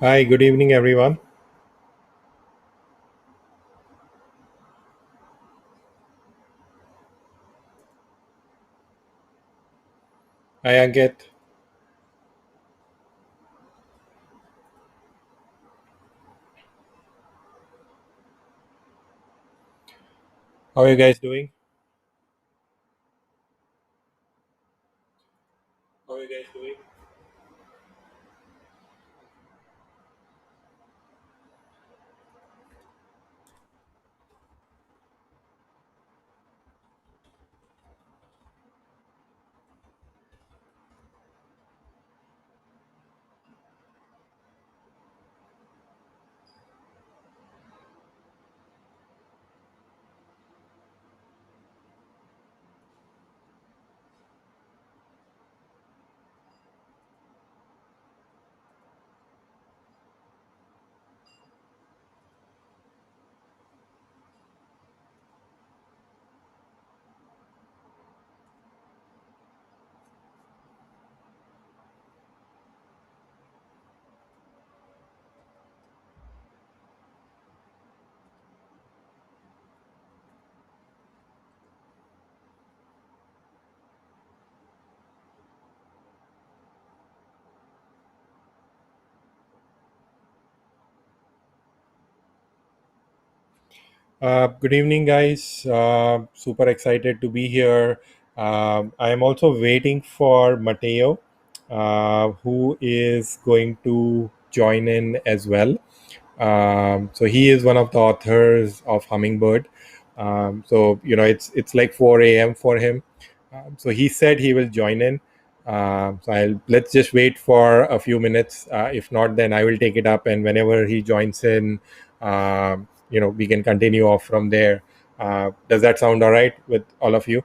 Hi, good evening, everyone. Hi, Ankit. How are you guys doing? How are you guys doing? Good evening, guys. Super excited to be here. I am also waiting for Matteo, who is going to join in as well. So he is one of the authors of Hummingbird. So it's like 4 a.m. for him. So he said he will join in. So let's just wait for a few minutes. If not, then I will take it up, and whenever he joins in, we can continue off from there. Does that sound all right with all of you?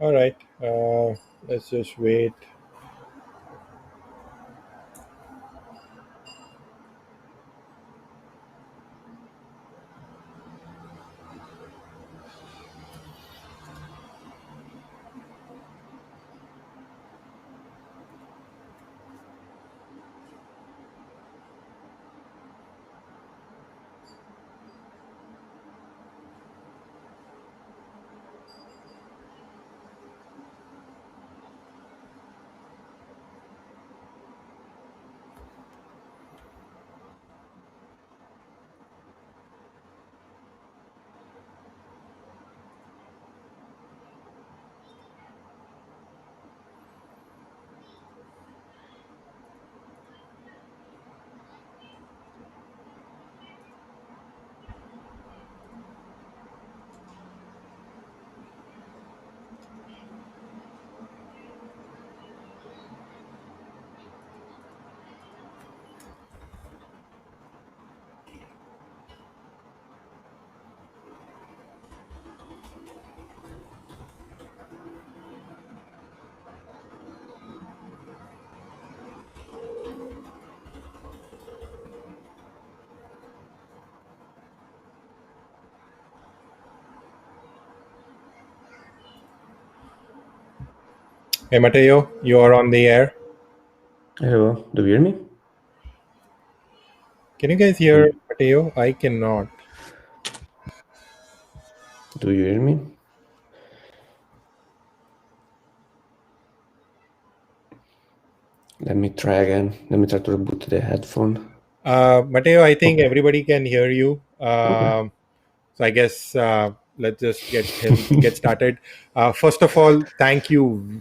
All right. Let's just wait. Hey, Matteo, you are on the air. Hello, do you hear me? Can you guys hear Matteo? I cannot. Do you hear me? Let me try again. Let me try to reboot the headphone. Matteo, I think Okay. everybody can hear you. Okay. So I guess let's just get started. First of all, thank you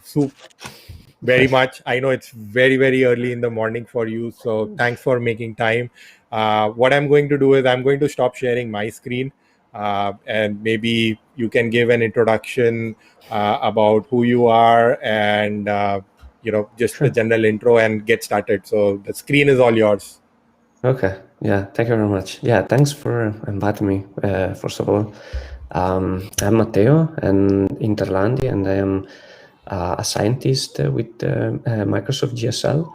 very much. I know it's very early in the morning for you, so thanks for making time. What I'm going to do is I'm going to stop sharing my screen, and maybe you can give an introduction about who you are and just the Sure. general intro and get started. So the screen is all yours. Okay. Yeah. Thank you very much. Yeah. Thanks for inviting me. First of all, I'm Matteo and Interlandi, and I am a scientist with Microsoft GSL.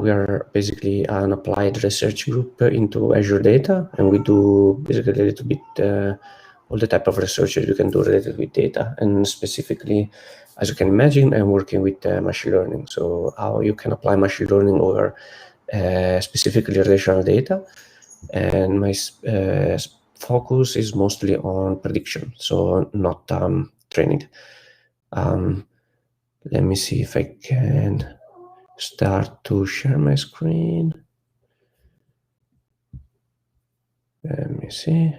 We are basically an applied research group into Azure data, and we do basically a little bit all the type of research that you can do related with data. And specifically, as you can imagine, I'm working with machine learning. So how you can apply machine learning over specifically relational data. And my focus is mostly on prediction, so not training. Let me see if I can start to share my screen. Let me see.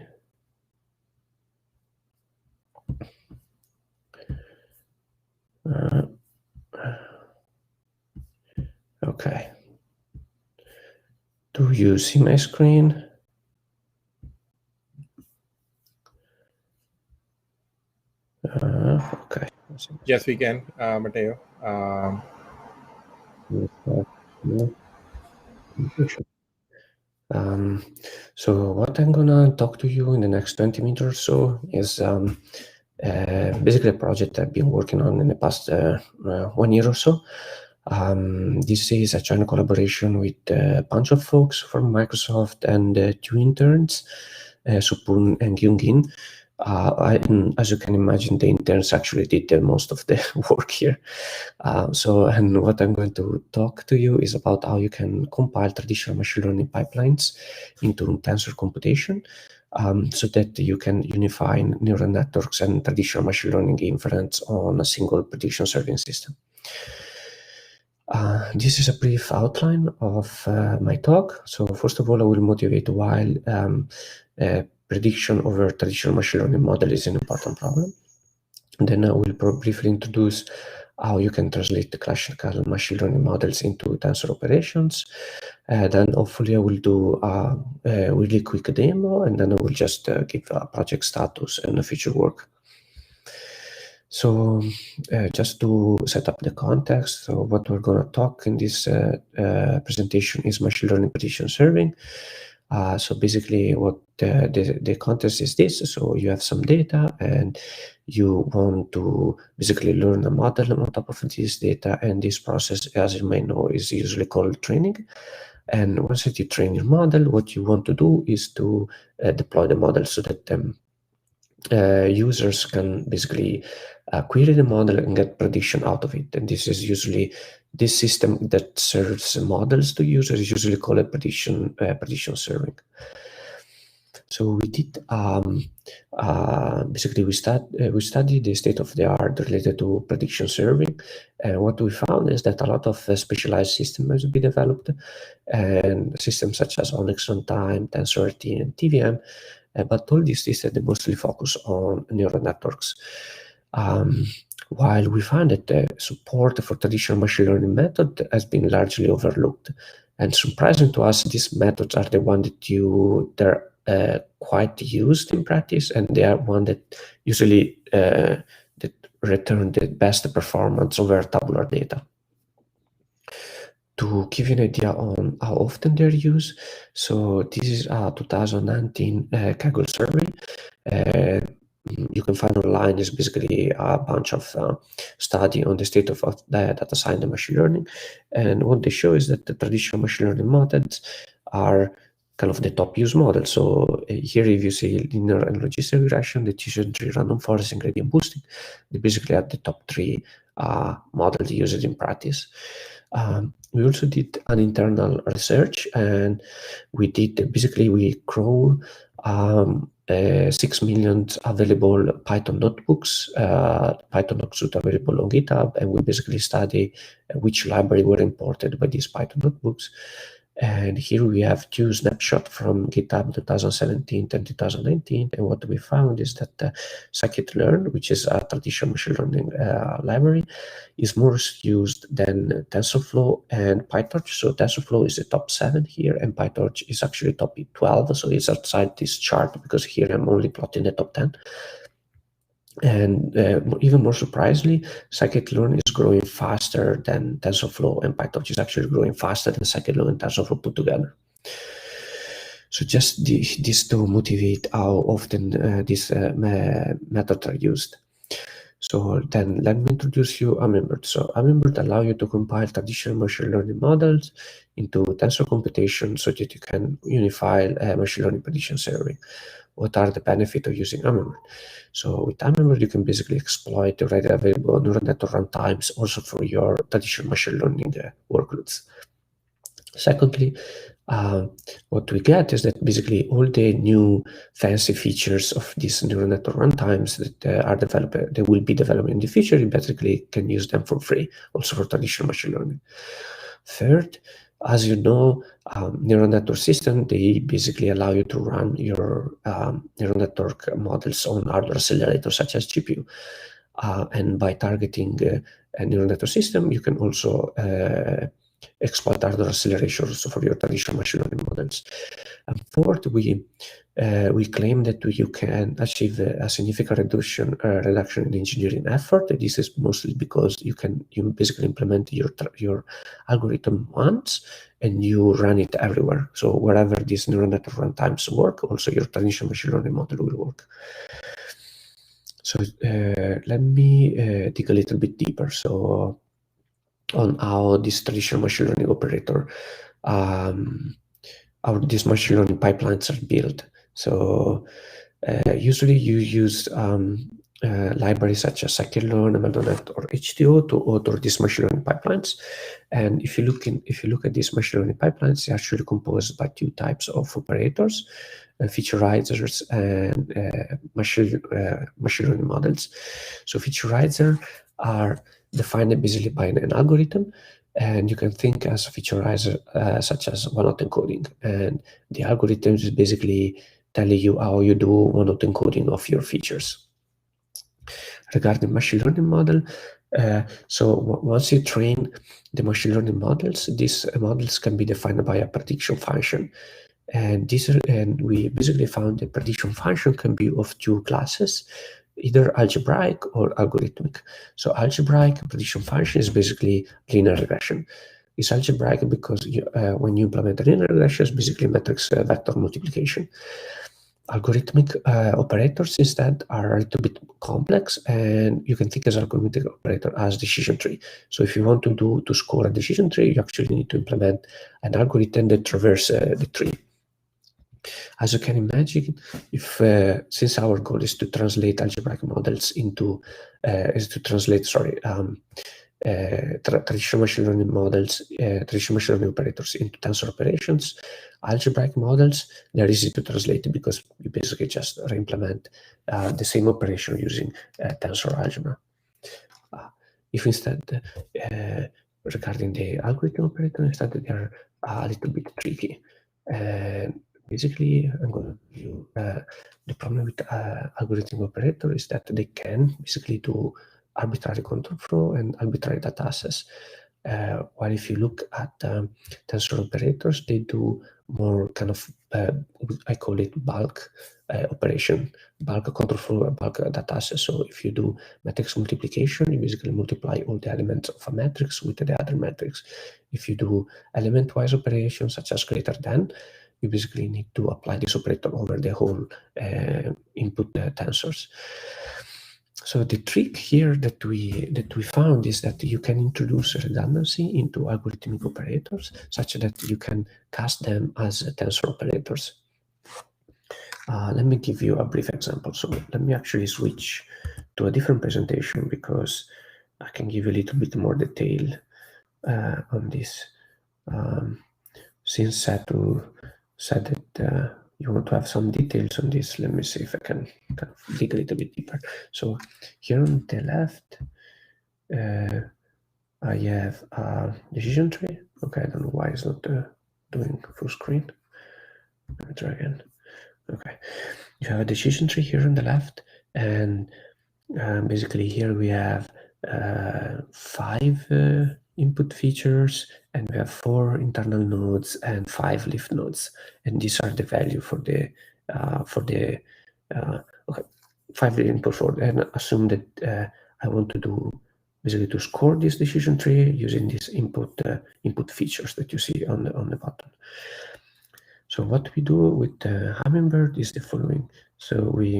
Okay. Do you see my screen? Okay. Yes, we can, Matteo. So what I'm gonna talk to you in the next 20 minutes or so is basically a project I've been working on in the past 1 year or so. This is a joint collaboration with a bunch of folks from Microsoft and 2 interns, Supun and Gyungin. As you can imagine, the interns actually did most of the work here. And what I'm going to talk to you is about how you can compile traditional machine learning pipelines into tensor computation, so that you can unify neural networks and traditional machine learning inference on a single prediction serving system. This is a brief outline of my talk. So first of all, I will motivate why prediction over traditional machine learning model is an important problem. And then I will briefly introduce how you can translate the classical machine learning models into tensor operations. Then hopefully I will do a really quick demo, and then I will just give a project status and the future work. So just to set up the context, so what we're going to talk in this presentation is machine learning prediction serving. So basically what the context is this. So you have some data and you want to basically learn a model on top of this data, and this process, as you may know, is usually called training. And once that you train your model, what you want to do is to deploy the model so that users can basically query the model and get prediction out of it. And this is usually this system that serves models to users is usually called a prediction serving. So we did basically we studied the state of the art related to prediction serving, and what we found is that a lot of specialized systems have been developed, and systems such as Onyx Runtime, TensorRT, and TVM. But all these systems they mostly focus on neural networks. While we find that the support for traditional machine learning method has been largely overlooked, and surprising to us, these methods are the one that they're quite used in practice, and they are one that usually that return the best performance over tabular data. To give you an idea on how often they're used, so this is a 2019 Kaggle survey. You can find online is basically a bunch of study on the state of data science and machine learning. And what they show is that the traditional machine learning methods are kind of the top used model. So here, if you see linear and logistic regression, diffusion tree, random forest, and gradient boosting, they basically are the top 3 models used in practice. We also did an internal research, and we crawl 6 million available Python notebooks, Python notebooks available on GitHub, and we basically study which library were imported by these Python notebooks. And here we have 2 snapshots from GitHub 2017 and 2019. And what we found is that Scikit-learn, which is a traditional machine learning library, is more used than TensorFlow and pytorch. So TensorFlow is the top 7 here, and pytorch is actually top 12. So it's outside this chart because here I'm only plotting the top 10. And even more surprisingly, Scikit-learn is growing faster than TensorFlow, and pytorch is actually growing faster than Scikit-learn and TensorFlow put together. So just this to motivate how often these methods are used. So then let me introduce you Hummingbird. So Hummingbird allow you to compile traditional machine learning models into tensor computation so that you can unify machine learning prediction serving. What are the benefits of using Hummingbird? So with Hummingbird, you can basically exploit the already available neural network runtimes also for your traditional machine learning workloads. Secondly, what we get is that basically all the new fancy features of these neural network runtimes that are developed, they will be developed in the future, you basically can use them for free, also for traditional machine learning. Third, as you know, neural network system, they basically allow you to run your neural network models on hardware accelerators such as GPU. And by targeting a neural network system, you can also exploit hardware acceleration also for your traditional machine learning models. And fourth, we claim that you can achieve a significant reduction in engineering effort. This is mostly because you basically implement your algorithm once and you run it everywhere. So wherever these neural network runtimes work, also your traditional machine learning model will work. So let me dig a little bit deeper. So on how this traditional machine learning operator, how these machine learning pipelines are built. So usually you use libraries such as scikit-learn, ML.NET, or HTO to author these machine learning pipelines. And if you look at these machine learning pipelines, they're actually composed by two types of operators, featureizers and machine learning models. So featureizer are defined basically by an algorithm, and you can think as a featureizer such as one-hot encoding. And the algorithm is basically telling you how you do one-hot encoding of your features. Regarding machine learning model, so once you train the machine learning models, these models can be defined by a prediction function. And we basically found the prediction function can be of two classes, either algebraic or algorithmic. So algebraic prediction function is basically linear regression. It's algebraic because when you implement a linear regression, it's basically matrix vector multiplication. Algorithmic operators instead are a little bit complex, and you can think as algorithmic operator as decision tree. So if you want to score a decision tree, you actually need to implement an algorithm that traverses the tree. As you can imagine, if since our goal is to translate algebraic models into traditional machine learning models, traditional machine learning operators into tensor operations, algebraic models, they're easy to translate because you basically just re-implement the same operation using tensor algebra. If instead, regarding the algorithm operator, instead they are a little bit tricky. Basically, I'm going to view the problem with algorithm operator is that they can basically do arbitrary control flow and arbitrary data access. While if you look at tensor operators, they do more kind of, I call it bulk operation, bulk control flow and bulk data access. So if you do matrix multiplication, you basically multiply all the elements of a matrix with the other matrix. If you do element-wise operations such as greater than, you basically need to apply this operator over the whole input tensors. So the trick here that we found is that you can introduce redundancy into algorithmic operators such that you can cast them as tensor operators. Let me give you a brief example. So let me actually switch to a different presentation because I can give you a little bit more detail on this. Since Setu said that you want to have some details on this, let me see if I can kind of dig a little bit deeper. So here on the left, I have a decision tree. Okay, I don't know why it's not doing full screen. Let me try again. Okay, you have a decision tree here on the left, and basically here we have 5 input features, and we have 4 internal nodes and 5 leaf nodes, and these are the value for the okay, 5 input for, and assume that I want to do basically to score this decision tree using these input features that you see on the bottom. So what we do with the Hummingbird is the following. So we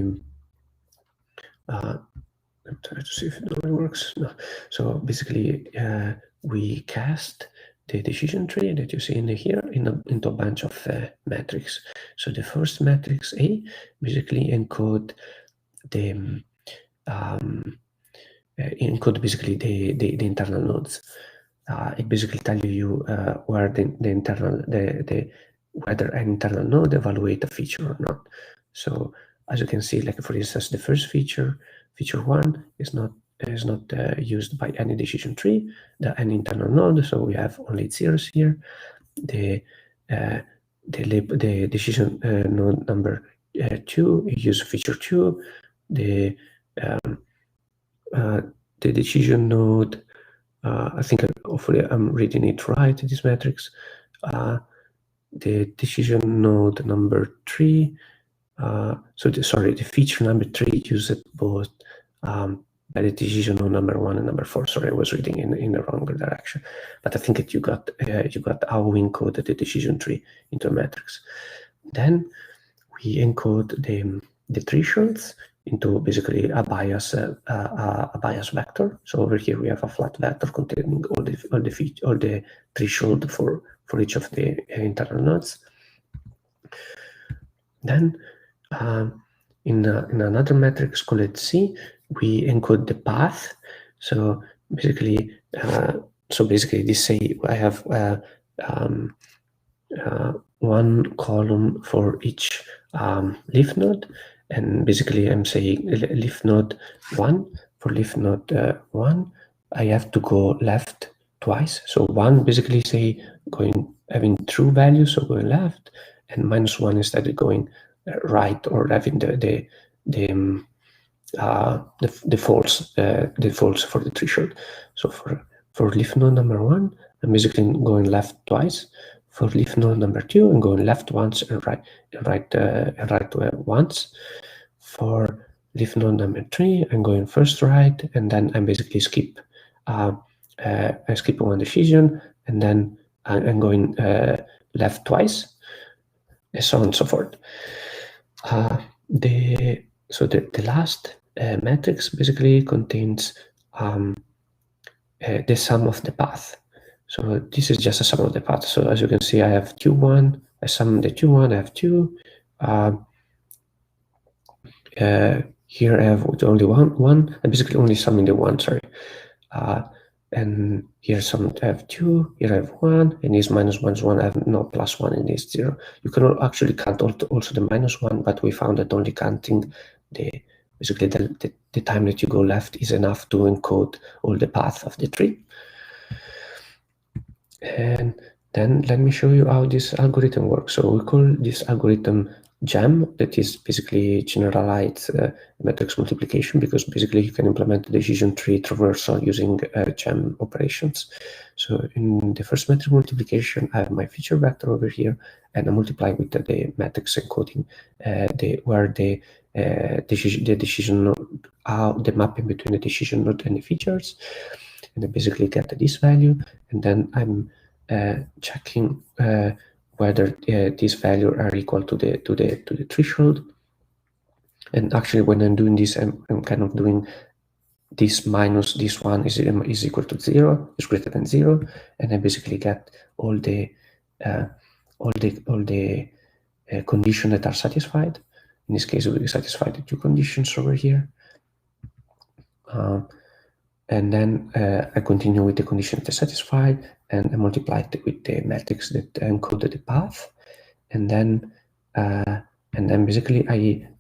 I'm trying to see if it really works. No. So basically, we cast the decision tree that you see in here into a bunch of metrics. So the first matrix A basically encode the basically the internal nodes. It basically tells you where the internal whether an internal node evaluate a feature or not. So as you can see, like for instance, the first feature 1 is not used by any decision tree, any internal node. So we have only zeros here. The decision node number 2 use feature 2. The decision node, I think hopefully I'm reading it right, this matrix. The decision node number 3, the feature number 3 uses both by the decision node number 1 and number 4. Sorry, I was reading in the wrong direction. But I think that you got how we encoded the decision tree into a matrix. Then we encode the thresholds into basically a bias vector. So over here we have a flat vector containing all the threshold for each of the internal nodes. Then in another matrix called C, we encode the path. So basically, this say I have one column for each leaf node, and basically I'm saying leaf node 1. For leaf node 1, I have to go left twice. So 1 basically say having true value, so going left, and -1 instead going right, or having the false for the threshold. So for leaf node number 1, I'm basically going left twice. For leaf node number 2, I'm going left once and right once. For leaf node number 3, I'm going first right, and then I basically skip. I skip one decision, and then I'm going left twice, and so on and so forth. The last matrix basically contains the sum of the path. So this is just a sum of the path. So as you can see, I have 2, 1. I sum the 2, 1. I have 2. Here I have only one. I'm basically only summing the 1. Sorry. And here I have 2. Here I have 1. And this -1 is 1. I have no +1 and this 0. You can actually count also the -1, but we found that only counting basically the time that you go left is enough to encode all the path of the tree. And then let me show you how this algorithm works. So we call this algorithm GEM, that is basically generalized matrix multiplication, because basically you can implement the decision tree traversal using GEM operations. So in the first matrix multiplication, I have my feature vector over here, and I multiply with the matrix encoding where the decision node, the mapping between the decision node and the features, and I basically get this value, and then I'm checking whether these values are equal to the threshold. And actually, when I'm doing this, I'm kind of doing this minus this one is equal to 0, is greater than 0, and I basically get all the conditions that are satisfied. In this case, we satisfy the 2 conditions over here. And then I continue with the condition that is satisfied, and I multiply it with the matrix that encoded the path. And then basically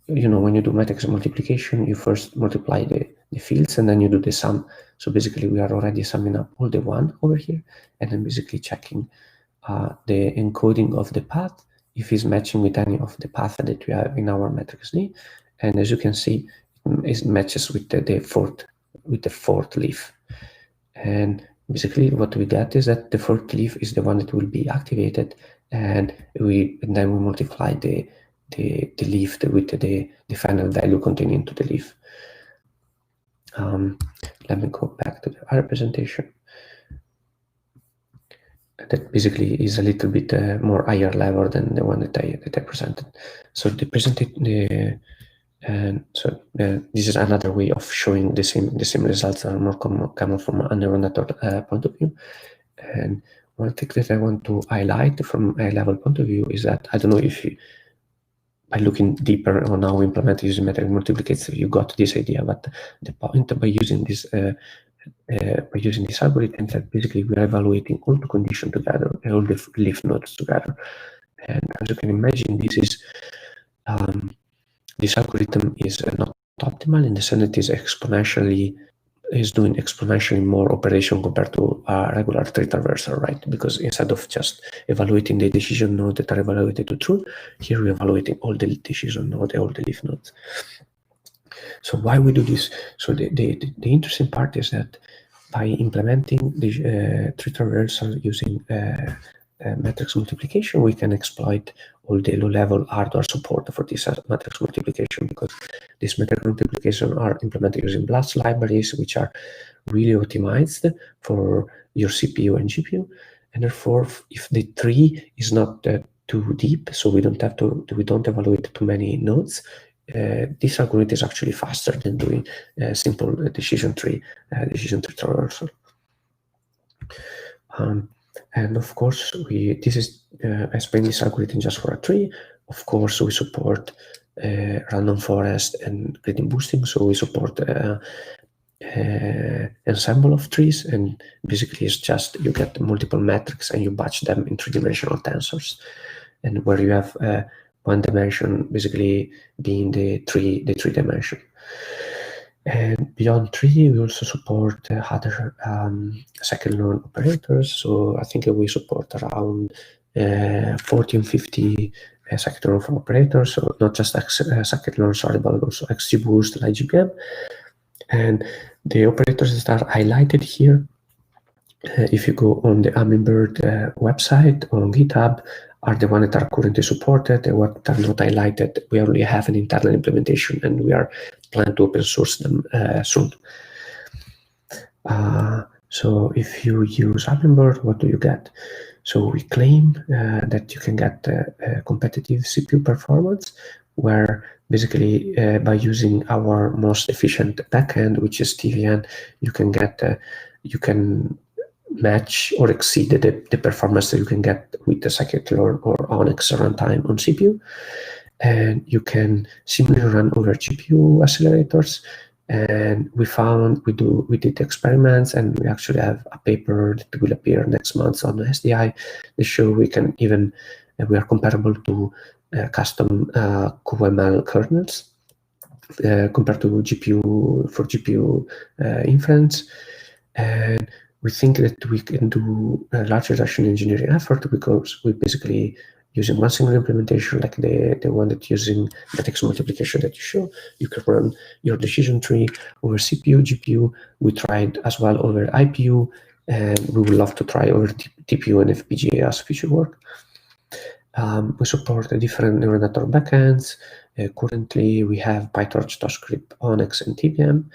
when you do matrix multiplication, you first multiply the fields, and then you do the sum. So basically we are already summing up all the 1 over here, and I'm basically checking the encoding of the path, if it's matching with any of the path that we have in our matrix D. And as you can see, it matches with the fourth leaf. And basically what we get is that the fourth leaf is the one that will be activated, and then we multiply the leaf with the final value contained into the leaf. Let me go back to the other presentation. And that basically is a little bit more higher level than the one that I presented. So they presented and so this is another way of showing the same results that are more common from a neural network point of view. And one thing that I want to highlight from a level point of view is that I don't know if you, by looking deeper on how we implement using matrix multiplicator, you got this idea. But the point by using this algorithm is that basically we are evaluating all the conditions together and all the leaf nodes together. And as you can imagine, this algorithm is not optimal in the sense that it is doing exponentially more operation compared to a regular tree traversal, right? Because instead of just evaluating the decision node that are evaluated to true, here we're evaluating all the decision node, all the leaf nodes. So why we do this? So the interesting part is that by implementing the tree traversal using matrix multiplication, we can exploit all the low-level hardware support for this matrix multiplication, because these matrix multiplication are implemented using BLAST libraries, which are really optimized for your CPU and GPU. And therefore, if the tree is not too deep, so we don't evaluate too many nodes, this algorithm is actually faster than doing simple decision tree traversal. And of course, I explained this algorithm just for a tree. Of course, we support random forest and gradient boosting, so we support ensemble of trees, and basically it's just you get multiple metrics and you batch them in three-dimensional tensors, and where you have one dimension basically being the three dimension. And beyond tree, we also support other scikit-learn operators. So I think we support around 14, 50 scikit-learn operators. So not just scikit-learn, sorry, but also XGBoost, LightGBM. And the operators that are highlighted here, if you go on the Hummingbird website on GitHub, are the ones that are currently supported. The ones that are not highlighted, we only have an internal implementation, and we are planning to open source them soon. So if you use Hummingbird, what do you get? So we claim that you can get competitive CPU performance, where basically by using our most efficient backend, which is TVN, you can match or exceed the performance that you can get with the scikit-learn or Onyx runtime on CPU. And you can simply run over GPU accelerators. And we did experiments, and we actually have a paper that will appear next month on the SDI that show we are comparable to custom QML kernels compared to GPU inference. And we think that we can do a large reduction engineering effort, because we basically using one single implementation, like the one that using matrix multiplication that you show, you can run your decision tree over CPU, GPU. We tried as well over IPU, and we would love to try over TPU and FPGA as future work. We support the different neural network backends. Currently, we have PyTorch, TorchScript, Onyx, and TBM.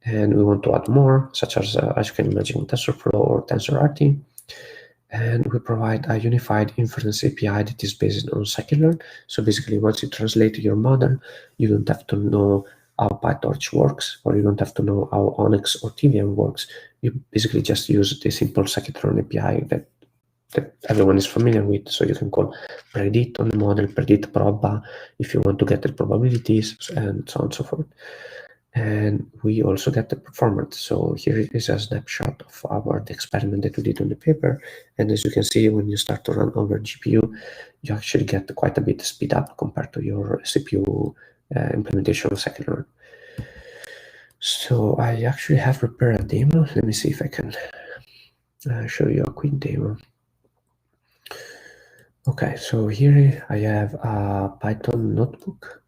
And we want to add more, such as you can imagine, TensorFlow or TensorRT. And we provide a unified inference API that is based on scikit-learn. So basically, once you translate your model, you don't have to know how PyTorch works, or you don't have to know how Onyx or TVM works. You basically just use the simple scikit-learn API that everyone is familiar with. So you can call predict on the model, predict proba, if you want to get the probabilities, and so on and so forth. And we also get the performance. So here is a snapshot of the experiment that we did on the paper. And as you can see, when you start to run over GPU, you actually get quite a bit of speed up compared to your CPU implementation of scikit-learn. So I actually have prepared a demo. Let me see if I can show you a quick demo. Okay, so here I have a Python notebook.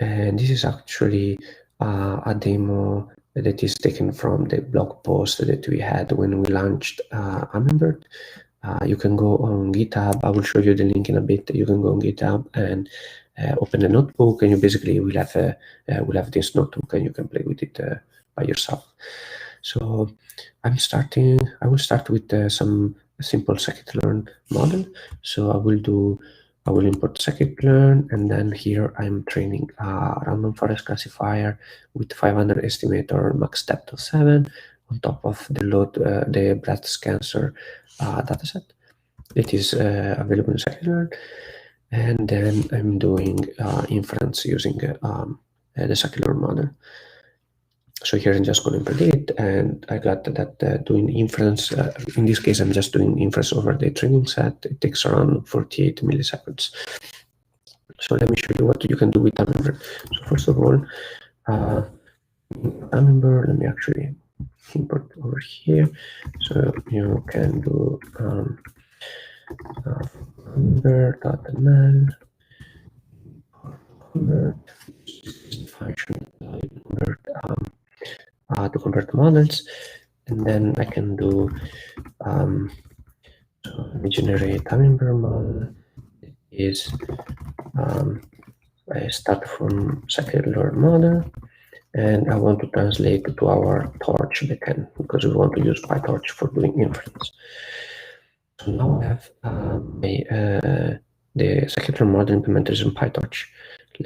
And this is actually a demo that is taken from the blog post that we had when we launched Hummingbird. You can go on GitHub. I will show you the link in a bit. You can go on GitHub and open the notebook, and you basically will have this notebook, and you can play with it by yourself. So I will start with some simple scikit-learn model. So I will import scikit-learn, and then here I'm training a random forest classifier with 500 estimator max depth of 7 on top of the breast cancer dataset. It is available in scikit-learn, and then I'm doing inference using the scikit-learn model. So here I'm just going to predict, and I got that doing inference, in this case, I'm just doing inference over the training set. It takes around 48 milliseconds. So let me show you what you can do with Hummingbird. So first of all, Hummingbird, let me actually import over here. So you can do Hummingbird.ml function to convert models, and then I can do so let me generate Hummingbird model. It is I start from scikit-learn model, and I want to translate it to our torch backend because we want to use pytorch for doing inference. So now I have the scikit-learn model implemented in pytorch.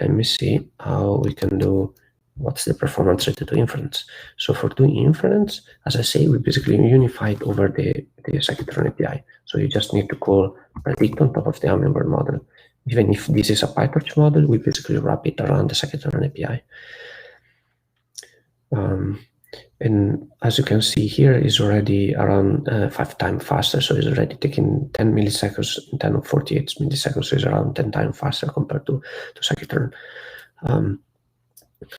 Let me see how we can do what's the performance related to inference. So for doing inference, as I say, we basically unify it over the scikit-learn API. So you just need to call predict on top of the Hummingbird model. Even if this is a pytorch model, we basically wrap it around the scikit-learn API. And as you can see here, is already around 5 times faster. So it's already taking 10 milliseconds instead of 48 milliseconds. So it's around 10 times faster compared to scikit-learn.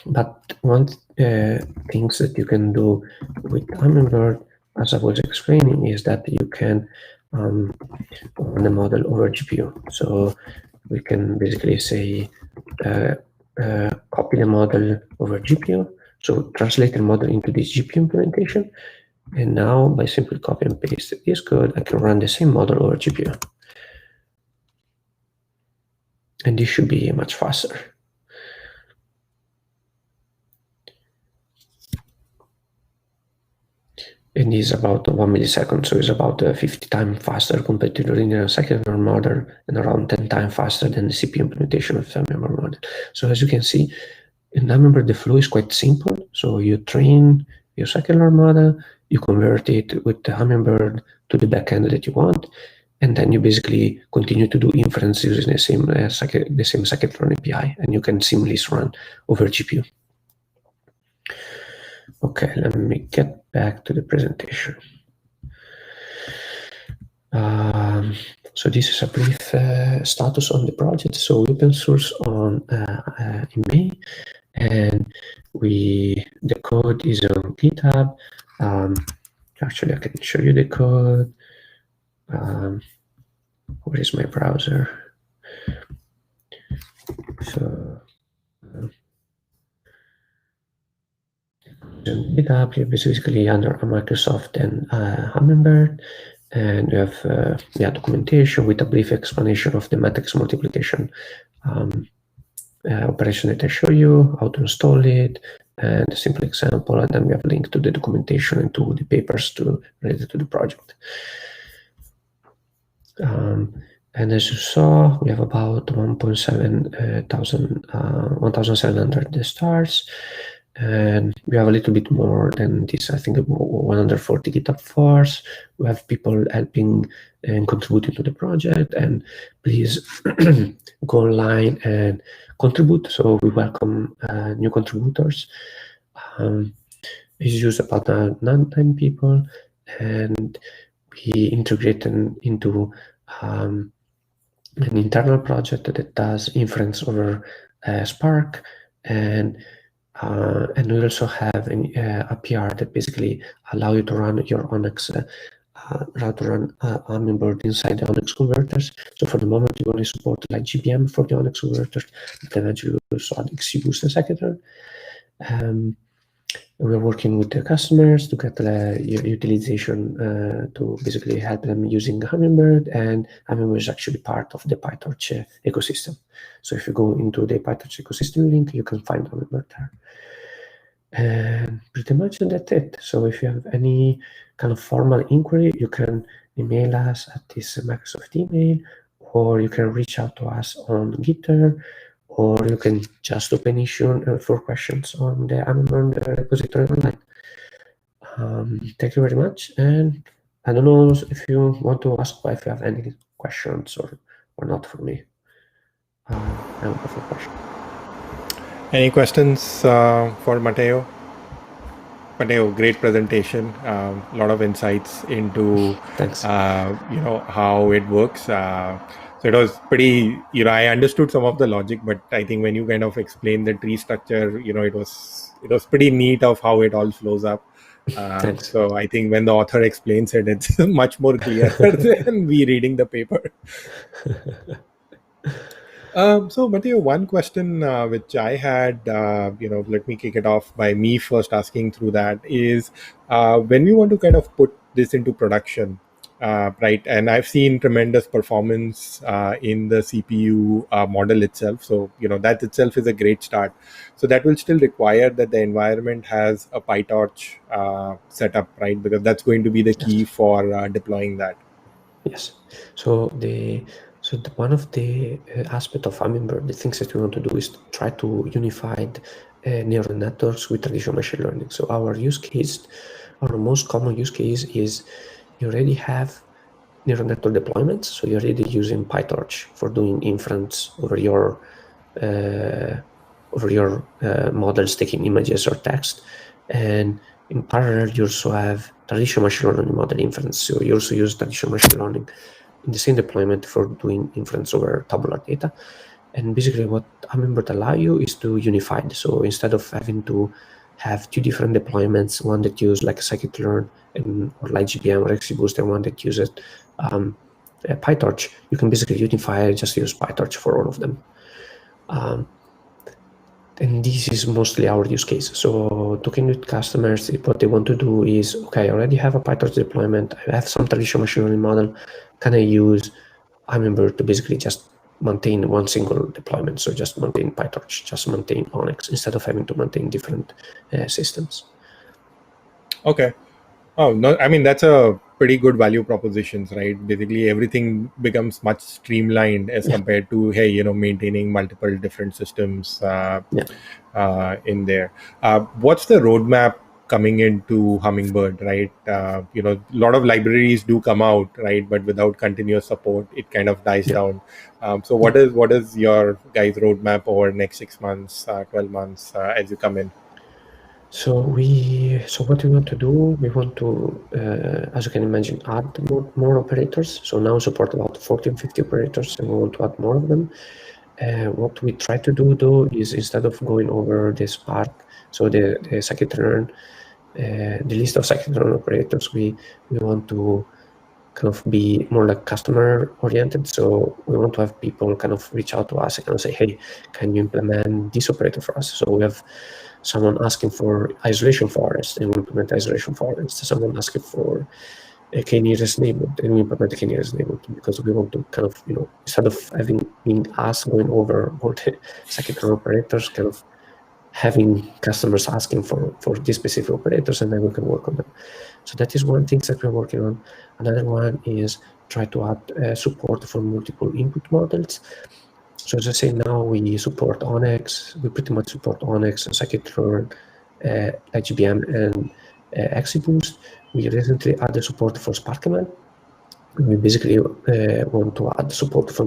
But one things that you can do with Hummingbird, as I was explaining, is that you can run the model over GPU. So we can basically say copy the model over GPU. So translate the model into this GPU implementation. And now by simply copy and paste this code, I can run the same model over GPU. And this should be much faster. And is about 1 millisecond, so it's about 50 times faster compared to the linear scikit-learn model, and around 10 times faster than the CPU implementation of the Hummingbird model. So as you can see, in Hummingbird, the flow is quite simple. So you train your scikit-learn model, you convert it with the Hummingbird to the backend that you want, and then you basically continue to do inference using the same scikit-learn API, and you can seamlessly run over GPU. Okay, let me get back to the presentation. So this is a brief status on the project. So we open source on in May, and the code is on GitHub. Actually, I can show you the code. Where is my browser? So GitHub, you're basically under a Microsoft and Hummingbird, and you have documentation with a brief explanation of the matrix multiplication operation that I show you, how to install it, and a simple example, and then we have a link to the documentation and to the papers related to the project. And as you saw, we have about 1,700 stars, and we have a little bit more than this. I think 140 GitHub force. We have people helping and contributing to the project, and please go online and contribute. So we welcome new contributors. It's used about 9 people, and we integrate into an internal project that does inference over Spark, and we also have a PR that basically allow you to run your Onyx, Hummingbird inside the Onyx converters. So for the moment, we only support LightGBM for the Onyx converters, but eventually we also add XGBoost and Scikit. We're working with the customers to get the utilization to basically help them using Hummingbird, and Hummingbird is actually part of the pytorch ecosystem. So if you go into the pytorch ecosystem link, you can find Hummingbird there. And pretty much that's it. So if you have any kind of formal inquiry, you can email us at this Microsoft email, or you can reach out to us on Gitter, or you can just open issue for questions on the Hummingbird repository online. Thank you very much, and I don't know if you want to ask if you have any questions or not for me. I'm open for questions. Any questions for Matteo? Matteo, great presentation. A lot of insights into Thanks. how it works. So it was pretty. I understood some of the logic, but I think when you kind of explained the tree structure, it was pretty neat of how it all flows up. Thanks. So I think when the author explains it, it's much more clear than we reading the paper. So, Matteo, one question which I had, let me kick it off by me first asking through that is when we want to kind of put this into production, right? And I've seen tremendous performance in the CPU model itself. So, that itself is a great start. So that will still require that the environment has a PyTorch setup, right? Because that's going to be the key for deploying that. Yes. So one of the aspect of Hummingbird, the things that we want to do is to try to unify neural networks with traditional machine learning. So our most common use case is you already have neural network deployments. So you're already using PyTorch for doing inference over your models, taking images or text. And in parallel, you also have traditional machine learning model inference. So you also use traditional machine learning in the same deployment for doing inference over tabular data. And basically what Hummingbird allow you is to unify it. So instead of having to have two different deployments, one that use like a scikit-learn or LightGBM or XGBoost, and one that uses PyTorch, you can basically unify, just use PyTorch for all of them. And this is mostly our use case. So talking with customers, what they want to do is, okay, I already have a PyTorch deployment. I have some traditional machine learning model. Can I use Hummingbird to basically just maintain one single deployment? So just maintain PyTorch, just maintain Onyx, instead of having to maintain different systems. Okay. Oh, no, I mean, that's a pretty good value propositions, right? Basically, everything becomes much streamlined as compared to, hey, maintaining multiple different systems in there. What's the roadmap coming into Hummingbird, right? A lot of libraries do come out, right? But without continuous support, it kind of dies down. So what is your guys' roadmap over next 6 months, 12 months as you come in? So what we want to do, we want to, as you can imagine, add more operators. So now support about 14, 50 operators, and we want to add more of them. What we try to do though is, instead of going over the Spark, so the scikit-learn, the list of scikit-learn operators, we want to kind of be more like customer oriented. So we want to have people kind of reach out to us and kind of say, hey, can you implement this operator for us? So we have someone asking for isolation forest, and we implement isolation forest. Someone asking for a k-nearest neighborhood, and we implement the k-nearest neighborhood, because we want to kind of, instead of being us going over all the scikit-learn operators, kind of having customers asking for these specific operators, and then we can work on them. So that is one thing that we're working on. Another one is try to add support for multiple input models. So as I say, now we support Onyx. We pretty much support Onyx, scikit-learn, LightGBM, and XGBoost. We recently added support for SparkML. We basically want to add support for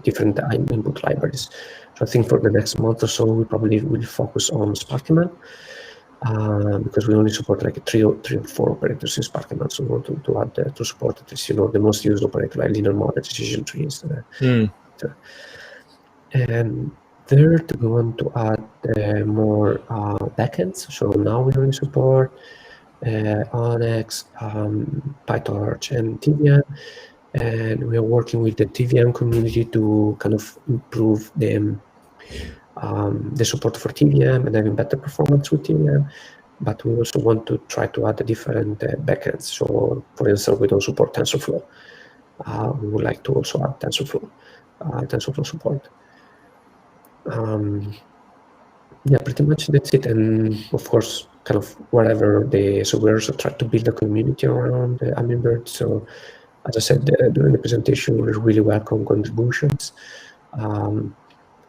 different input libraries. So I think for the next month or so, we probably will focus on SparkML, because we only support like three or four operators in SparkML. So we want to add to support at least, the most used operator, like linear model, decision trees. And third, we want to add more backends. So now we only support Onyx, PyTorch, and TVM. And we are working with the TVM community to kind of improve the support for TVM and having better performance with TVM. But we also want to try to add different backends. So, for instance, we don't support TensorFlow. We would like to also add TensorFlow support. Yeah, pretty much that's it. And of course, kind of whatever so we're also trying to build a community around Hummingbird. So as I said during the presentation, we really welcome contributions.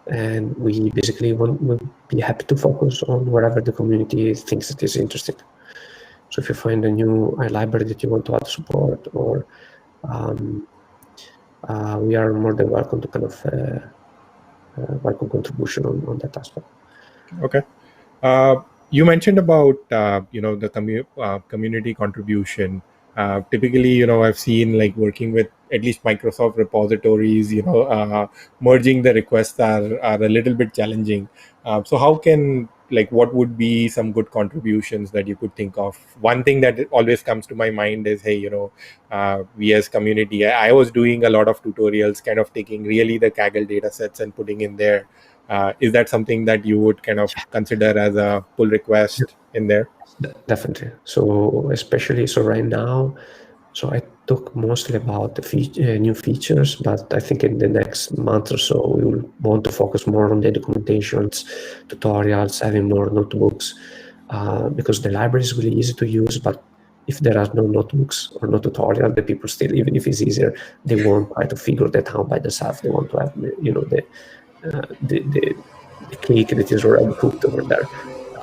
And we basically will be happy to focus on whatever the community thinks that is interesting. So if you find a new library that you want to add support, or we are more than welcome to kind of welcome contribution on that aspect. Okay. You mentioned about the community contribution. Typically, I've seen like working with at least Microsoft repositories. Merging the requests are a little bit challenging. So how can, like, what would be some good contributions that you could think of? One thing that always comes to my mind is, hey, we as community, I was doing a lot of tutorials, kind of taking really the Kaggle data sets and putting in there. Is that something that you would kind of consider as a pull request in there? Definitely. So especially right now, so I talk mostly about the new features, but I think in the next month or so we will want to focus more on the documentations, tutorials, having more notebooks, because the library is really easy to use. But if there are no notebooks or no tutorial, the people still, even if it's easier, they won't try to figure that out by themselves. They want to have the cake that is already cooked over there.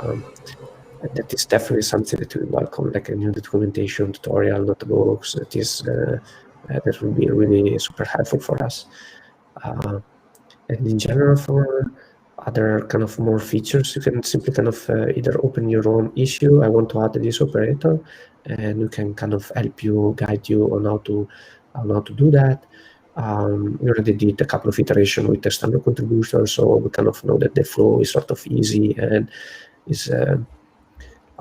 And that is definitely something that we welcome, like a new documentation, tutorial, notebooks. That will be really super helpful for us. And in general, for other kind of more features, you can simply kind of either open your own issue. I want to add this operator, and we can kind of help you, guide you on how to do that. We already did a couple of iterations with the standard contributor, so we kind of know that the flow is sort of easy and is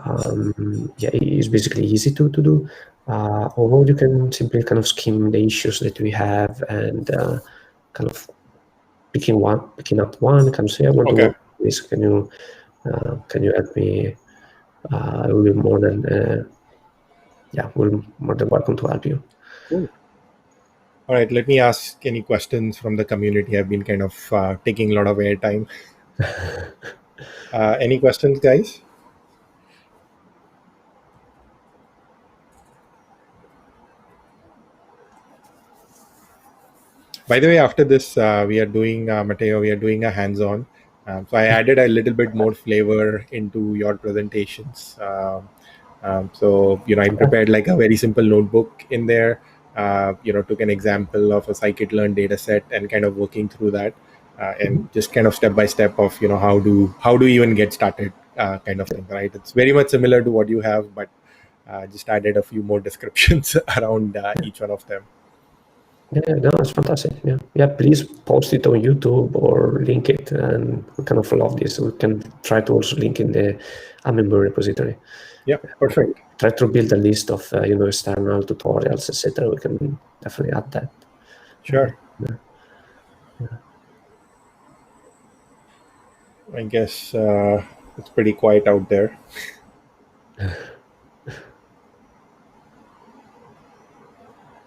it's basically easy to do. Or you can simply kind of skim the issues that we have and kind of picking up one, kind of say, I want to work on this. Can you help me? I will be more than we're more than welcome to help you. Cool. All right, let me ask any questions from the community. I've been kind of taking a lot of airtime. Any questions, guys? By the way, after this, we are doing, Matteo, we are doing a hands-on. So I added a little bit more flavor into your presentations. So, I prepared like a very simple notebook in there, took an example of a scikit-learn data set and kind of working through that, and just kind of step by step of, how do you even get started, kind of thing, right? It's very much similar to what you have, but just added a few more descriptions around each one of them. Yeah, no, it's fantastic. Yeah. Please post it on YouTube or link it, and we kind of love this. We can try to also link in the Hummingbird repository. Yeah, perfect. Try to build a list of external tutorials, etc. We can definitely add that. Sure. I guess it's pretty quiet out there.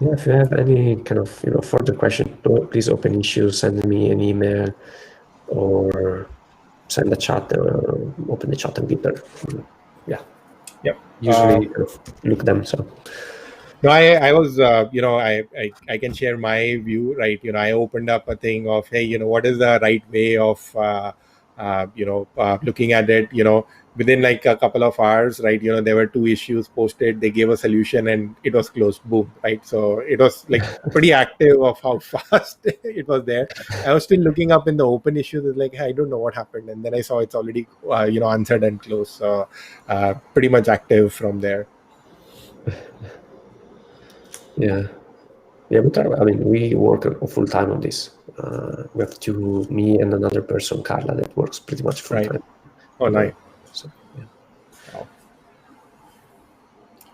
Yeah, if you have any kind of further question, please open issue, send me an email, or send a chat, open the chat on GitHub. Yeah. Yep. Usually look them. So. No, I was, I can share my view, right? I opened up a thing of, hey, what is the right way of, looking at it, within like a couple of hours, right? There were 2 issues posted, they gave a solution and it was closed, boom, right? So it was like pretty active of how fast it was there. I was still looking up in the open issues, like, hey, I don't know what happened. And then I saw it's already, answered and closed. So pretty much active from there. Yeah, we work full time on this. We have me and another person, Carla, that works pretty much full time. Oh, nice. So,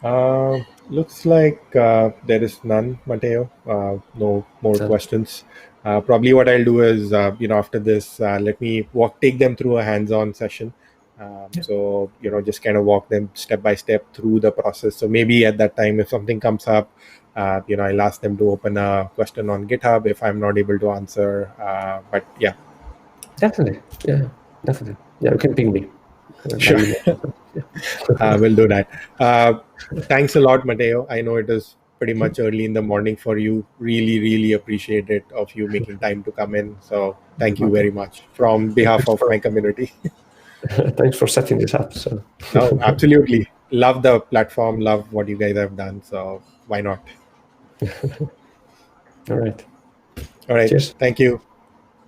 yeah. Looks like there is none, Matteo. No more questions. Probably what I'll do is, after this, let me take them through a hands-on session. So, just kind of walk them step by step through the process. So maybe at that time, if something comes up, I'll ask them to open a question on GitHub if I'm not able to answer. But yeah. Definitely. Yeah, definitely. Yeah, you can ping me. Sure. We'll do that. Thanks a lot, Matteo. I know it is pretty much early in the morning for you. Really, really appreciate it of you making time to come in. So thank you very much from behalf Thanks of for my community. thanks for setting this up. So No, absolutely. Love the platform. Love what you guys have done. So why not? all right. All right. Cheers. Thank you.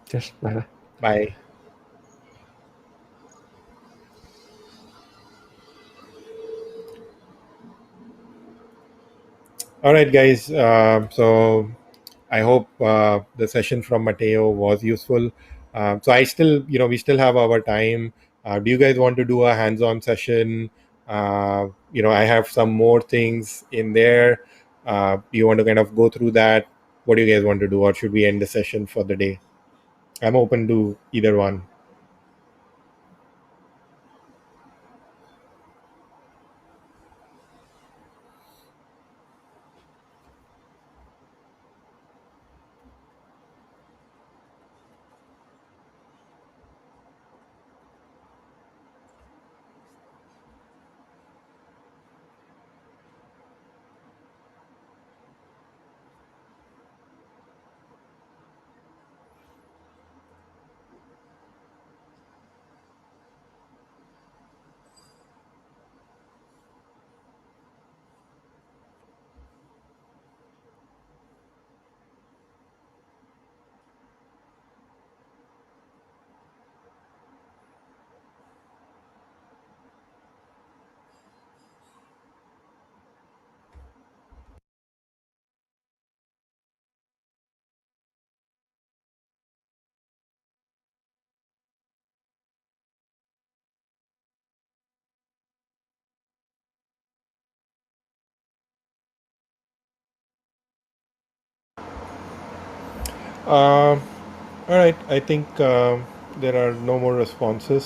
Cheers. Bye bye. Bye. All right, guys. So I hope the session from Matteo was useful. So I still, we still have our time. Do you guys want to do a hands-on session? I have some more things in there. Do you want to kind of go through that? What do you guys want to do, or should we end the session for the day? I'm open to either one. Um all right. I think there are no more responses.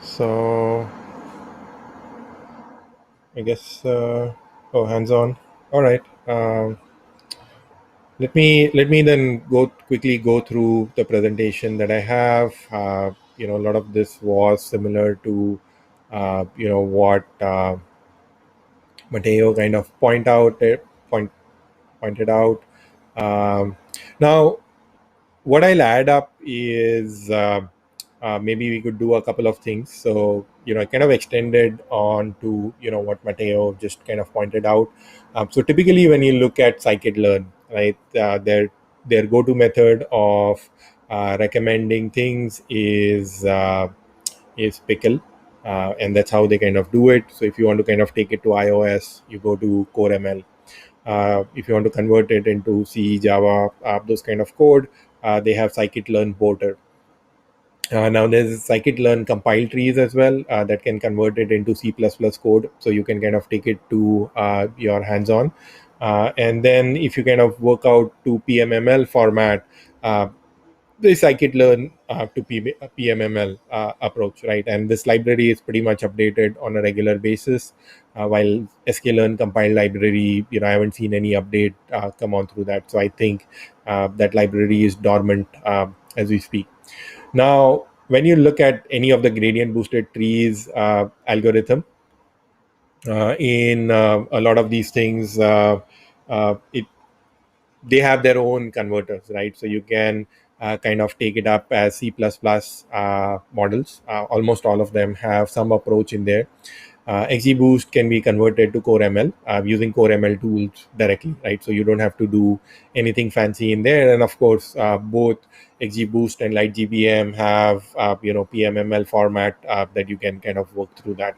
So I guess. Hands on. All right. Let me then quickly go through the presentation that I have. A lot of this was similar to what Matteo kind of pointed out. Um, Now, what I'll add up is maybe we could do a couple of things. So, I kind of extended on to, what Matteo just kind of pointed out. So typically when you look at scikit-learn, right, their go-to method of recommending things is pickle. And that's how they kind of do it. So if you want to kind of take it to iOS, you go to core ML. If you want to convert it into C, Java, those kind of code, they have scikit-learn porter. Now there's scikit-learn compile trees as well that can convert it into C++ code, so you can kind of take it to your hands-on. And then if you kind of work out to PMML format, uh, the scikit-learn to PMML approach, right? And this library is pretty much updated on a regular basis. While sklearn compile library, I haven't seen any update come on through that. So I think that library is dormant as we speak. Now, when you look at any of the gradient boosted trees algorithm, in a lot of these things, it they have their own converters, right? So you can kind of take it up as C++ models. Almost all of them have some approach in there. XGBoost can be converted to Core ML using Core ML tools directly, right? So you don't have to do anything fancy in there. And of course, both XGBoost and LightGBM have PMML format that you can kind of work through that.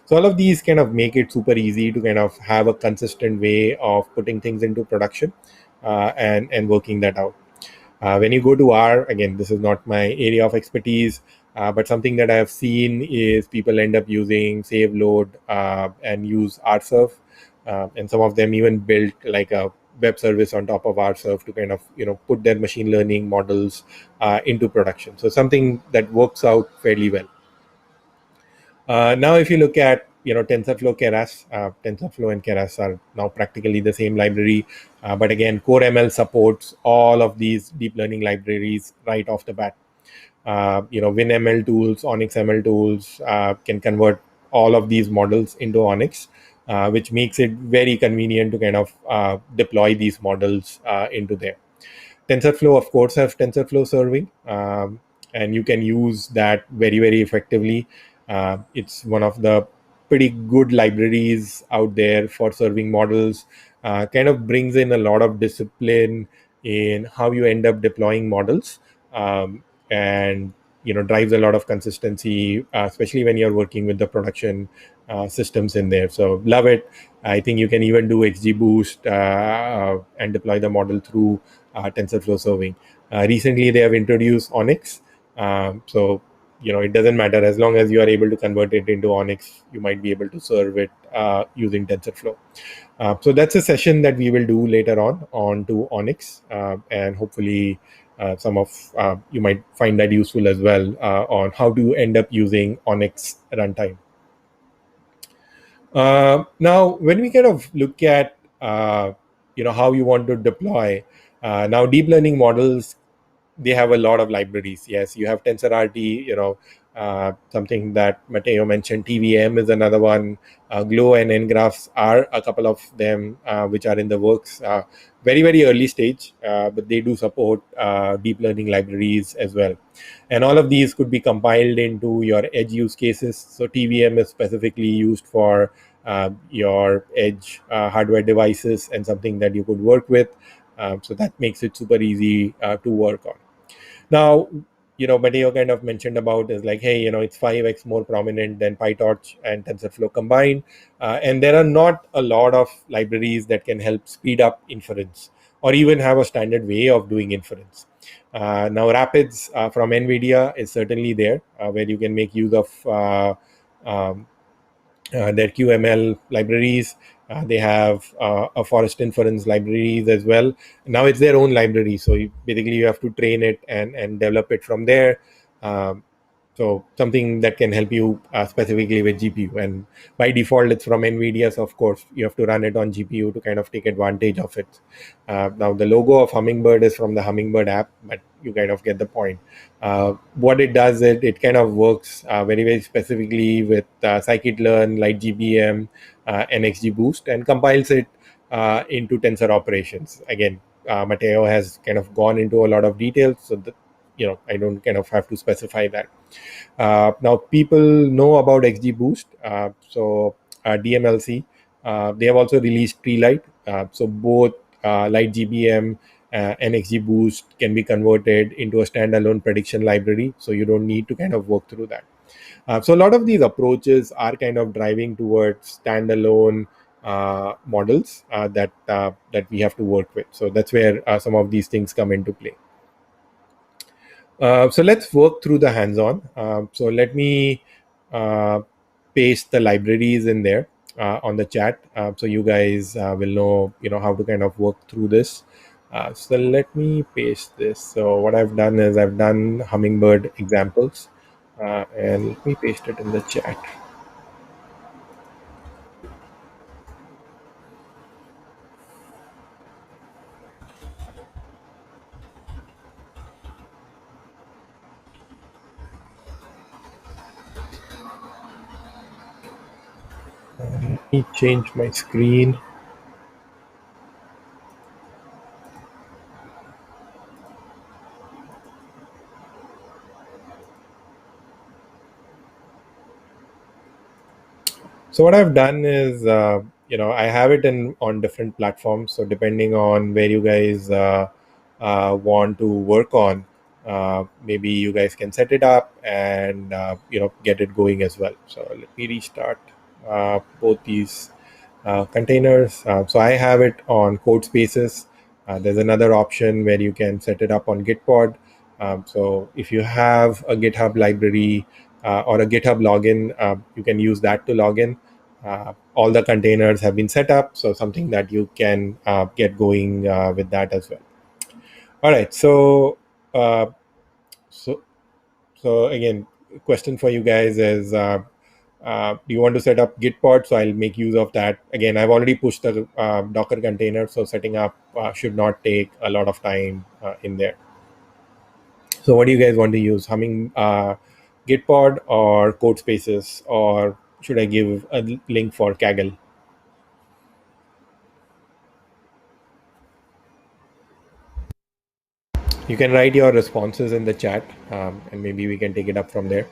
So all of these kind of make it super easy to kind of have a consistent way of putting things into production and working that out. When you go to R, again, this is not my area of expertise, but something that I have seen is people end up using save load and use RServe, and some of them even built like a web service on top of RServe to kind of put their machine learning models into production. So something that works out fairly well. Now, if you look at TensorFlow, Keras, TensorFlow and Keras are now practically the same library, but again, Core ML supports all of these deep learning libraries right off the bat. WinML tools, Onyx ML tools can convert all of these models into Onyx, which makes it very convenient to kind of deploy these models into there. TensorFlow, of course, has TensorFlow serving, and you can use that very, very effectively. It's one of the pretty good libraries out there for serving models. Kind of brings in a lot of discipline in how you end up deploying models, and drives a lot of consistency, especially when you're working with the production systems in there. So love it. I think you can even do XGBoost and deploy the model through TensorFlow serving. Recently, they have introduced Onyx. So, it doesn't matter as long as you are able to convert it into Onyx, you might be able to serve it using TensorFlow. So that's a session that we will do later on to Onyx, and hopefully some of you might find that useful as well on how to end up using Onyx runtime. Now, when we kind of look at how you want to deploy, now deep learning models, they have a lot of libraries. Yes, you have TensorRT, something that Matteo mentioned. TVM is another one. Glow and ngraphs are a couple of them which are in the works. Very, very early stage, but they do support deep learning libraries as well. And all of these could be compiled into your edge use cases. So TVM is specifically used for your edge hardware devices and something that you could work with. So that makes it super easy to work on. Now, Matteo kind of mentioned about is like, hey, it's 5x more prominent than PyTorch and TensorFlow combined. And there are not a lot of libraries that can help speed up inference or even have a standard way of doing inference. Now, Rapids from NVIDIA is certainly there, where you can make use of um, their QML libraries. They have a forest inference libraries as well. Now it's their own library, so basically you have to train it and develop it from there. Um, so something that can help you specifically with GPU, and by default it's from NVIDIA. So of course you have to run it on GPU to kind of take advantage of it. Now the logo of Hummingbird is from the Hummingbird app, but you kind of get the point. What it does, it kind of works very, very specifically with scikit-learn, LightGBM, and XGBoost, and compiles it into tensor operations. Again, Matteo has kind of gone into a lot of details, so that I don't kind of have to specify that. Now, people know about XGBoost, so DMLC. They have also released Treelite, so both LightGBM and XGBoost can be converted into a standalone prediction library, so you don't need to kind of work through that. So a lot of these approaches are kind of driving towards standalone models that we have to work with. So that's where some of these things come into play. So let's work through the hands-on. So let me uh, paste the libraries in there on the chat, so you guys will know how to kind of work through this. So let me paste this. So what I've done is I've done Hummingbird examples, and let me paste it in the chat. Let me change my screen. So what I've done is, I have it in on different platforms. So depending on where you guys want to work on, maybe you guys can set it up and get it going as well. So let me restart both these containers. So I have it on code spaces. There's another option where you can set it up on Gitpod. So if you have a GitHub library or a GitHub login, you can use that to log in. All the containers have been set up, so something that you can get going with that as well. All right, uh, so so again, question for you guys is, do you want to set up Gitpod? So I'll make use of that. Again, I've already pushed the Docker container, so setting up should not take a lot of time in there. So what do you guys want to use? Gitpod or code spaces, or should I give a link for Kaggle? You can write your responses in the chat, and maybe we can take it up from there.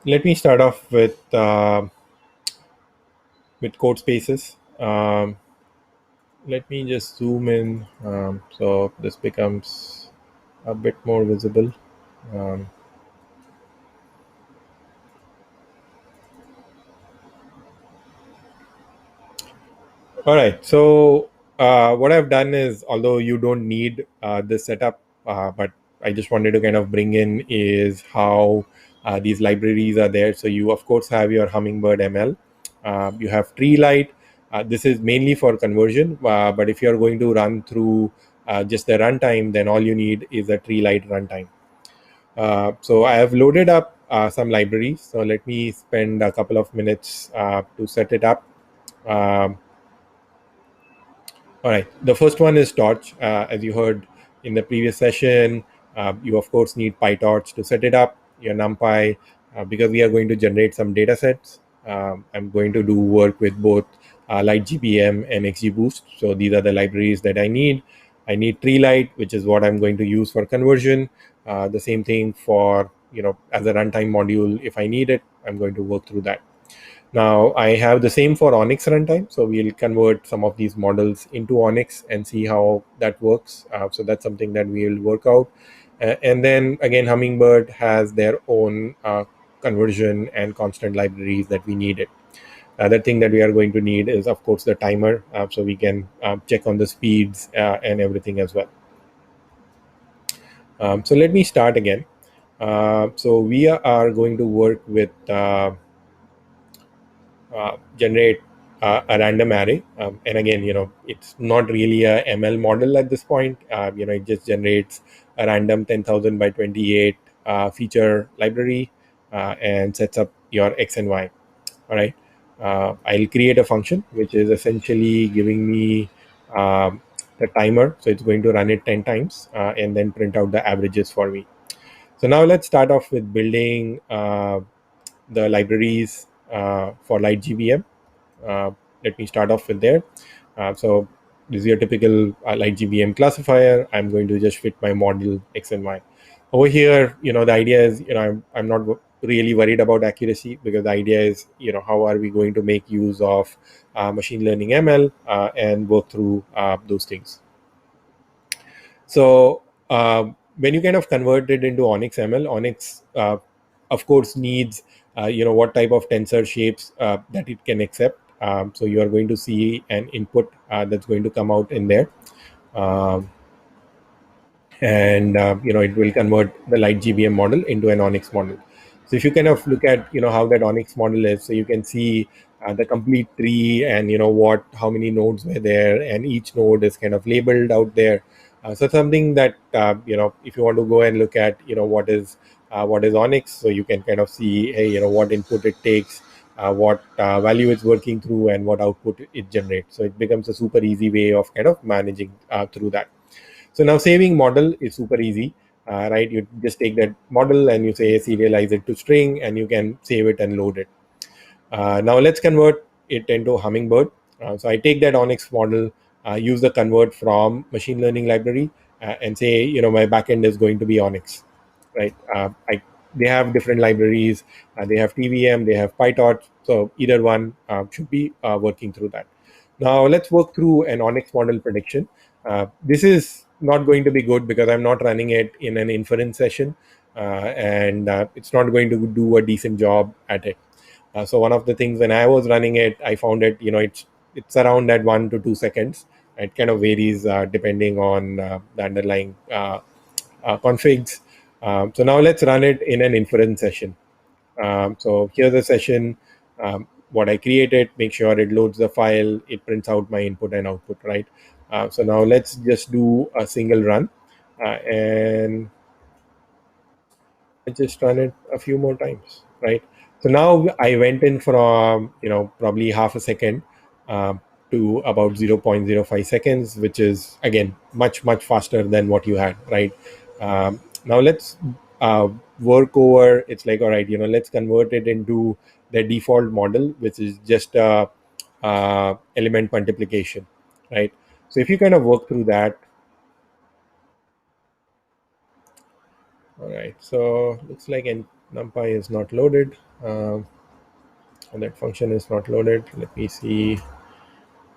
Let me start off with code spaces. Let me just zoom in, so this becomes a bit more visible. Um, all right. So what I've done is, although you don't need this setup, but I just wanted to kind of bring in is how these libraries are there. So you of course have your Hummingbird ML. You have Treelite. This is mainly for conversion, but if you're going to run through just the runtime, then all you need is a Treelite runtime. So I have loaded up some libraries. So let me spend a couple of minutes to set it up. Um, all right. The first one is torch. As you heard in the previous session, you of course need pytorch to set it up. Your NumPy, because we are going to generate some data sets. I'm going to do work with both LightGBM and XGBoost. So these are the libraries that I need. I need Treelite, which is what I'm going to use for conversion. The same thing for, as a runtime module. If I need it, I'm going to work through that. Now I have the same for Onyx runtime, so we'll convert some of these models into Onyx and see how that works. So that's something that we'll work out. And then again, Hummingbird has their own conversion and constant libraries that we needed. The other thing that we are going to need is, of course, the timer, so we can check on the speeds and everything as well. So let me start again. So we are going to work with generate a random array. And again, it's not really a ML model at this point. It just generates a random 10,000 by 28 feature library and sets up your X and Y. All right. I'll create a function which is essentially giving me the timer. So it's going to run it 10 times and then print out the averages for me. So now let's start off with building the libraries for LightGBM. Let me start off with there. So this is your typical LightGBM classifier. I'm going to just fit my model X and Y. Over here, the idea is, I'm not really worried about accuracy, because the idea is, how are we going to make use of machine learning ML and work through those things. So when you kind of convert it into Onyx ML, Onyx, of course, needs what type of tensor shapes that it can accept. So you are going to see an input that's going to come out in there. Um, and it will convert the LightGBM model into an Onyx model. So if you kind of look at how that Onyx model is, so you can see the complete tree, and how many nodes were there, and each node is kind of labeled out there. So something that if you want to go and look at what is what is Onyx, so you can kind of see, hey, what input it takes, what value it's working through, and what output it generates. So it becomes a super easy way of kind of managing through that. So now saving model is super easy, right? You just take that model and you say serialize it to string, and you can save it and load it. Now let's convert it into Hummingbird. So I take that Onyx model, use the convert from machine learning library, and say, my backend is going to be Onyx, right? They have different libraries. They have TVM, they have pytorch. So either one should be working through that. Now let's work through an Onyx model prediction. This is not going to be good because I'm not running it in an inference session, and it's not going to do a decent job at it. So one of the things when I was running it, I found it, it's around at 1 to 2 seconds. It kind of varies depending on the underlying configs. So now let's run it in an inference session. So here's a session. What I created, make sure it loads the file, it prints out my input and output, right? So now let's just do a single run, and I just run it a few more times, right? So now I went in from, probably half a second um, to about 0.05 seconds, which is again much, much faster than what you had, right? Now let's work over, it's like, all right, let's convert it into the default model, which is just element multiplication, right? So if you kind of work through that, all right, so looks like NumPy is not loaded. And that function is not loaded. Let me see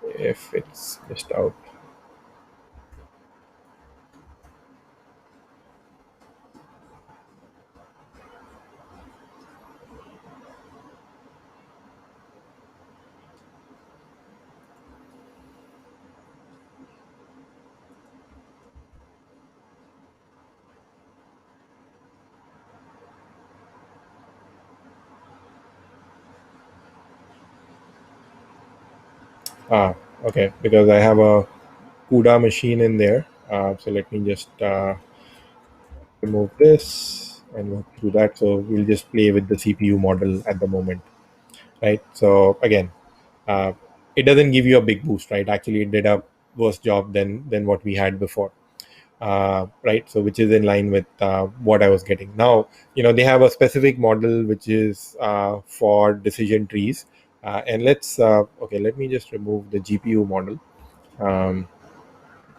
if it's missed out. Ah, okay, because I have a CUDA machine in there. So let me just remove this and work through that. So we'll just play with the CPU model at the moment, right? So again, uh, it doesn't give you a big boost, right? Actually, it did a worse job than what we had before. Right? So which is in line with what I was getting. Now, they have a specific model which is for decision trees. And okay, let me just remove the GPU model. Um,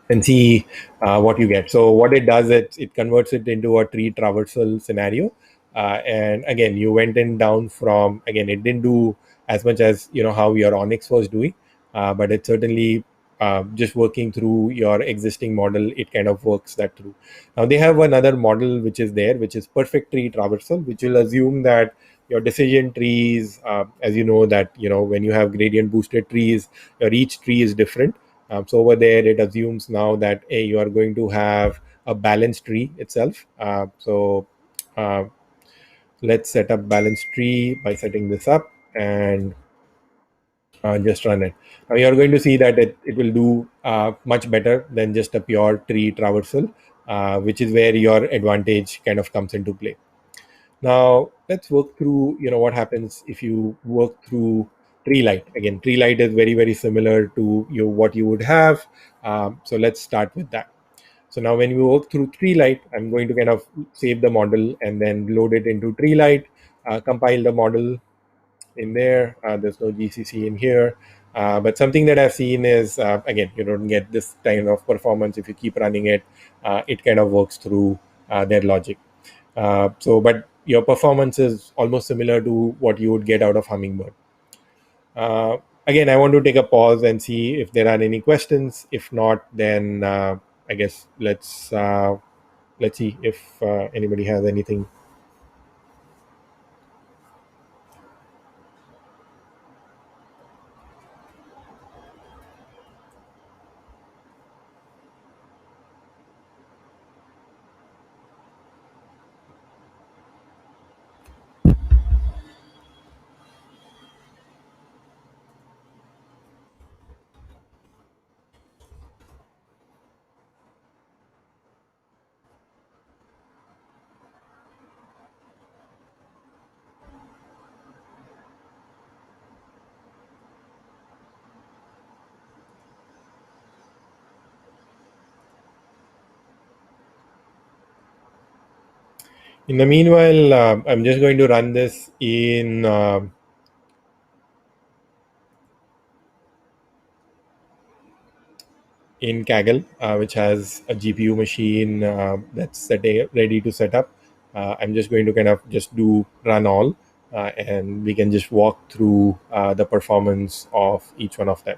and see what you get. So what it does, it converts it into a tree traversal scenario. And again, you went in down from, again, it didn't do as much as how your Onyx was doing, but it certainly just working through your existing model, it kind of works that through. Now they have another model which is there, which is perfect tree traversal, which will assume that your decision trees, as you know that when you have gradient boosted trees, your each tree is different. So over there, it assumes now that you are going to have a balanced tree itself. Uh, let's set up balanced tree by setting this up and just run it. Now you're going to see that it will do much better than just a pure tree traversal, which is where your advantage kind of comes into play. Now let's work through what happens if you work through Treelite. Again, Treelite is very, very similar to what you would have. So let's start with that. So now when we work through Treelite, I'm going to kind of save the model and then load it into Treelite, compile the model in there. There's no GCC in here. But something that I've seen is, again, you don't get this kind of performance if you keep running it. It kind of works through their logic. But your performance is almost similar to what you would get out of Hummingbird. Again, I want to take a pause and see if there are any questions. If not, then I guess let's see if anybody has anything. In the meanwhile, I'm just going to run this in Kaggle, which has a GPU machine that's ready to set up. I'm just going to kind of just do run all, and we can just walk through the performance of each one of them.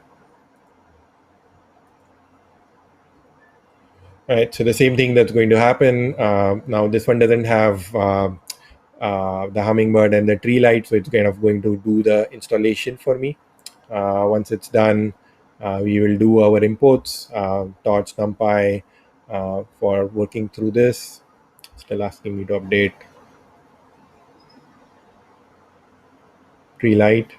All right, so the same thing that's going to happen. Now this one doesn't have the Hummingbird and the Treelite, so it's kind of going to do the installation for me. Once it's done, we will do our imports, torch numpy for working through this. Still asking me to update Treelite.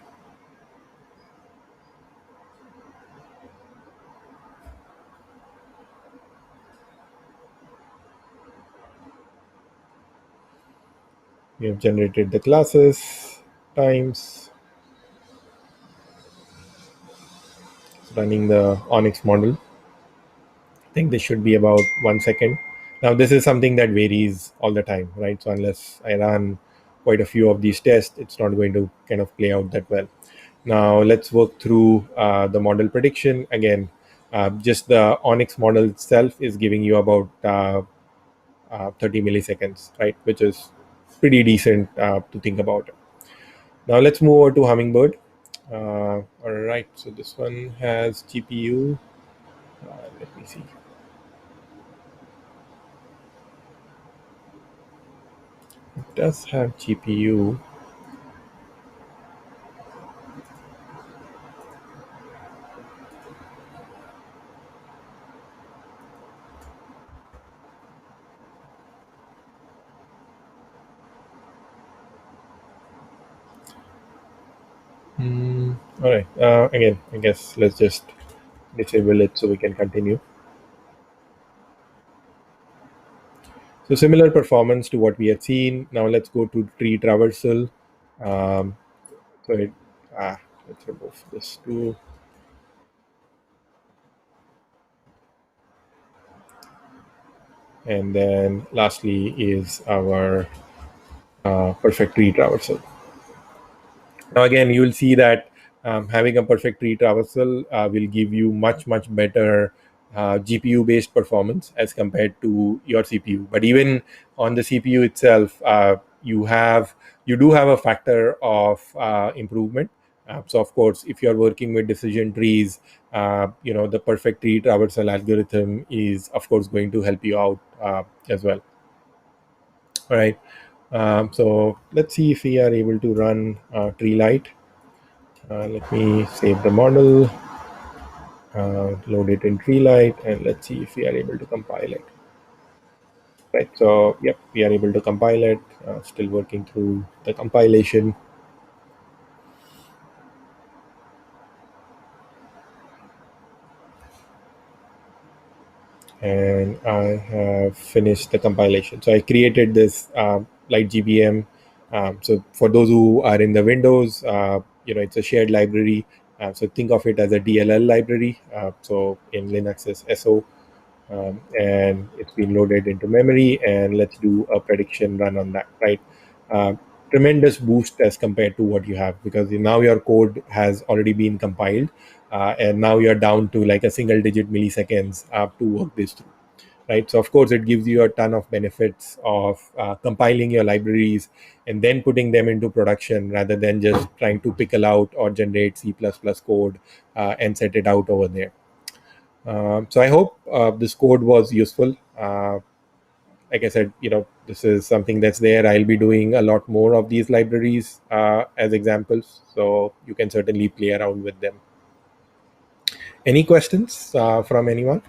We have generated the classes times, running the Onyx model. I think this should be about 1 second. Now, this is something that varies all the time, right? So unless I run quite a few of these tests, it's not going to kind of play out that well. Now, let's work through the model prediction. Again, just the Onyx model itself is giving you about 30 milliseconds, right? Which is pretty decent to think about it. Now, let's move over to Hummingbird. All right, so this one has GPU. Let me see. It does have GPU. All right. Again, I guess let's just disable it so we can continue. So similar performance to what we had seen. Now let's go to tree traversal. Um, so it, let's remove this too. And then lastly is our perfect tree traversal. Now, again, you will see that having a perfect tree traversal will give you much better GPU based performance as compared to your CPU. But even on the CPU itself, you do have a factor of improvement. So, of course, if you're working with decision trees, the perfect tree traversal algorithm is, of course, going to help you out as well. All right. So let's see if we are able to run Treelite. Let me save the model, load it in Treelite, and let's see if we are able to compile it. Right, so yep, we are able to compile it. Still working through the compilation. And I have finished the compilation. So I created this LightGBM. So for those who are in the Windows, it's a shared library. So think of it as a DLL library. So in Linux is SO. And it's been loaded into memory, and let's do a prediction run on that, right? uh, Tremendous boost as compared to what you have, because now your code has already been compiled, and now you're down to like a single digit milliseconds to work this through, right? So of course it gives you a ton of benefits of compiling your libraries and then putting them into production rather than just trying to pickle out or generate C++ code and set it out over there. So I hope this code was useful. Like I said, this is something that's there. I'll be doing a lot more of these libraries as examples, so you can certainly play around with them. Any questions from anyone?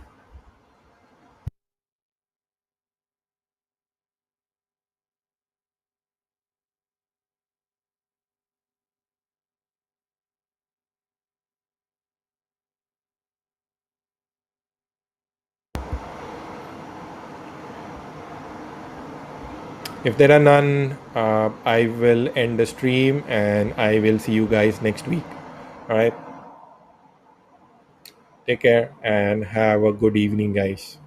If there are none, I will end the stream and I will see you guys next week. All right. Take care and have a good evening, guys.